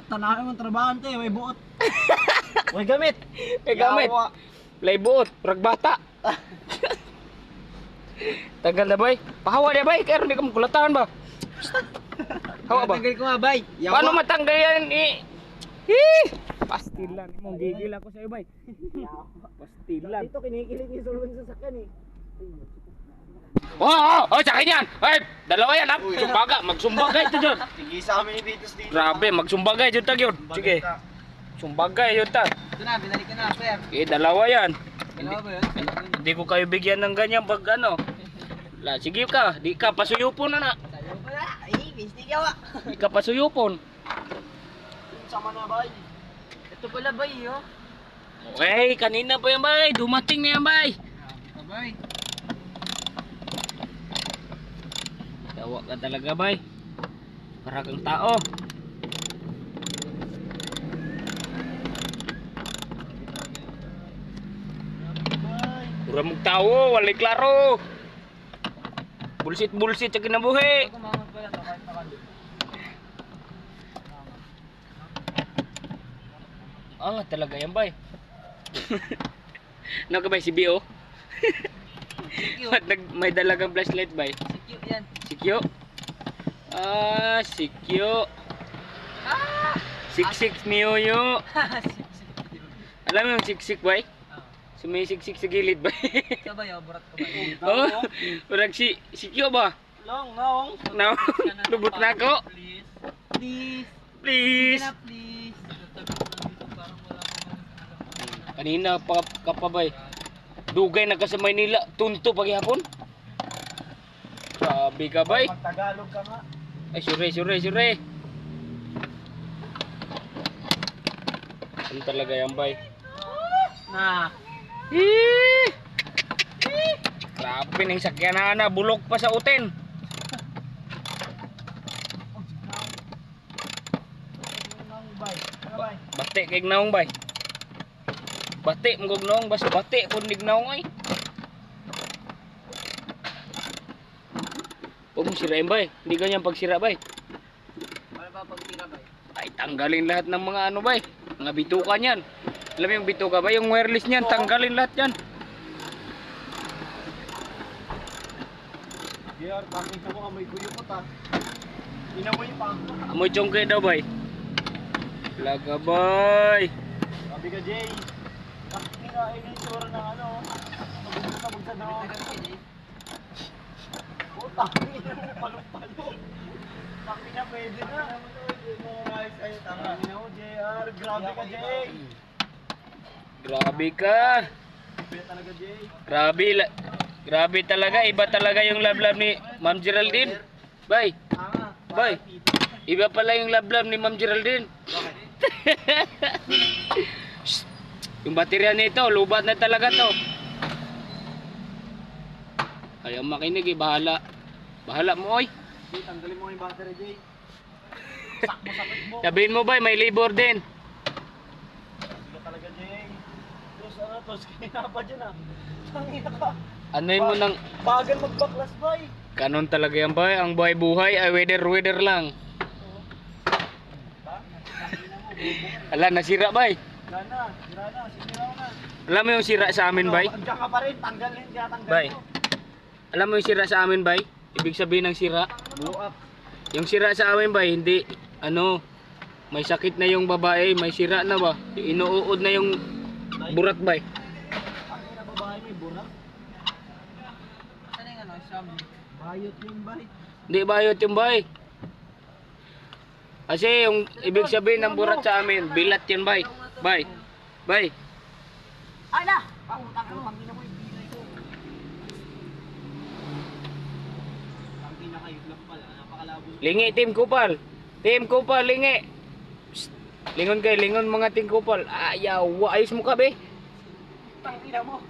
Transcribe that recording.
Tanahin mong trabahante, may buot. May gamit. May gamit. Playboot, ragbata. Tagal na bay. Pahawa na bay, kaya hindi ka makulatan ba? Hawa ba? Tanggal ko nga, bay. Paano matanggal yan eh? Pastilan. Mong gigil ako sa'yo bay. Pastilan. Dito kinikilig yung sulong sa sakyan eh. Oh, sa akin yan. Ay, dalawa yan ha. Sumbaga, magsumbaga ito dyan. Sige sa amin ni Vitus dito. Grabe, magsumbaga yun tag yun. Sige. Sumbaga yun tag. Ito na, binalik ka na, sir. Dalawa yan. Dalawa ba yun? Hindi ko kayo bigyan ng ganyan pag ano. Sige ka, di ka pasuyupon na na. Sayo ko na. Ay, bistig yawa. Di ka pasuyupon. Sama na, bay. Ito pala, bay, oh. Okay, kanina pa yan bay. Dumating na yan bay. Bay. Tawa ka talaga bay. Para kang tao. Pura mong tao, walay klaro. Bulsit sa kinabuhi. Ah, talaga yan bay. Ano ka bay, si Bio? May dalagang flashlight bay. Si Q yan. Si Kyo? Ah, si Kyo. Siksik Miyoyo. Alam mo yung siksik bay? Sumisiksik sa gilid bay. Ito ba yun? Burat ko ba? Oh, parang si Kyo ba? Long, long. No, lubot na ako. Please. Please. Please. Sige na, please. Kanina pa kapabay. Dugay na ka sa Maynila, tunto paghihapon. Grabe ka bay. Magtagalog ka nga. Ay, sure. Ano talaga yan bay? Na. Grabe ng sakyan na, bulok pa sa uten. Bate kay naong bay. Bate mong naong bas bate pun dig naong ay. Huwag mong sirain bay. Hindi ganyan pagsira bay. Ano ba pag tira, bay? Ay tanggalin lahat ng mga ano bay. Mga bituka niyan. Alam mo yung bituka ba? Yung wireless niyan, tanggalin lahat yan. Diyan, bakit mo amoy kuyo ko ta? Inamoy pa. Amoy chongke daw bay. Laga bay. Sabi ka, Jay. Bakit kinain yung tsura ng ano? Sabog sa droga. Puta, hindi mo palong-palo. Bakit na pwede na? Ay, tama. JR, grabe ka, Jay. Grabe ka. Grabe talaga, Jay. Grabe talaga. Iba talaga yung love ni Ma'am Geraldine. Bay. Tama. Bay. Iba pala yung love ni Ma'am Geraldine. Shh. Yung baterya nito, lubat na talaga to. Ayaw makinig eh, bahala. Bahala mo oy. Jay, tanggalin mo yung battery, Jay. Sakmo-sakit mo. Sabihin mo ba, may labor din. Grabe ka talaga, Jay. Tos, kaya pa dyan ah. Tangina ka. Anoy mo ng Bagal magbaklas, bay. kanon talaga yan bay. Ang buhay-buhay ay weather lang. Ala, nasira bay. Wala na, siniraw na. Alam mo yung sira sa amin bay? Andiyan ka pa rin, tanggalin, tanggal Bay. mo. Alam mo yung sira sa amin bay? Ibig sabihin ng sira? Blow up. Yung sira sa amin bay, hindi, ano, may sakit na yung babae, may sira na ba? Inuud na yung burat bay. Ano na babae may burak? Saan yung ano, Sam? Bayot yung bay. Hindi bayot yung bay. Kasi yung ibig sabihin ng burat sa amin, bilat yan bay. Bay. Bay. Ay na! Pangutang ang pangina mo yung bilay ko. Pangina kayo lang pala, napakalabo. Lingi team kupal. Team kupal lingi. Psst. Lingon kay lingon mga team kupal. Ayaw, ayos mo ka be. Pangina mo.